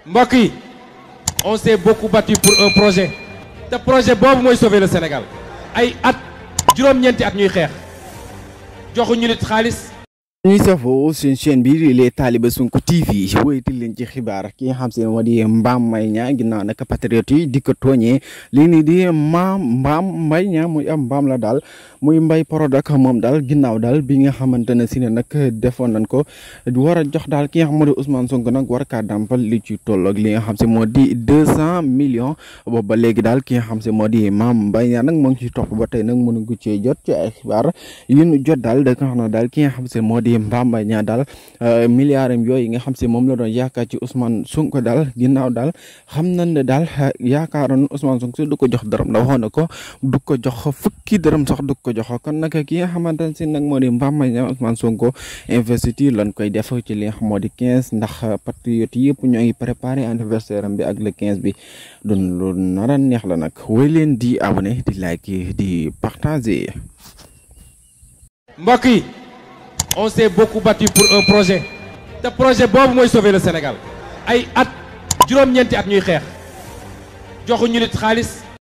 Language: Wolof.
mbokk yi on s'est beaucoup battu pour un projet te projet boobu mooy sauver le Sénégal ay at juróom-ñeenti at ñuy xeex joxuñu nit xaalis. ñuy safoo seen chaîne bi les Talibé Sonko TV wéyati leen ci xibaar ki nga xam se moo di Mame Mbaye Niang ginnaaw nag patriote yi di ko tooñee lii nii di Mame Mbaye Niang muy am mbaam la daal muy Mbaye Prodac moom daal ginnaaw daal bi nga xamante ne si ne nag defoon nañ ko war a jox daal ki nga xam moo di Ousmane Sonko nag war kaa dàmpal li ci tolloog li nga xam se moo di 200 millions boobu ba léegi daal ki nga xam se moo di Mame Mbaye Niang nag moo ngi ci topp ba tey nag mënuñu cee jot ci ay xibaar yu ñu jot daal da nga xam ne daal ki nga xam se moo di Mame Mbaye Niang daal milliards yooyu nga xam si moom la doon yaakaar ci Ousmane Sonko daal ginnaaw daal xam nañ ne daal yaakaaroon Ousmane Sonko du ko jox dërëm da waxoon na ko du ko jox fukki dërëm sax du ko jox kon nag ki nga xamante ne si nag moo di Mame Mbaye Niang Ousmane Sonko investiture lañ koy def ci li nga xam moo di 15 ndax patriote yëpp ñoo ngi préparé anniversaire am bi ak le 15 bi doon lu nar a neex la nag wéy leen di abonné di like di partager. mbokk yi on s'est beaucoup battu pour un projet te projet boobu mooy sauver le Sénégal ay at juróom-ñeenti at ñuy xeex joxuñu nit xaalis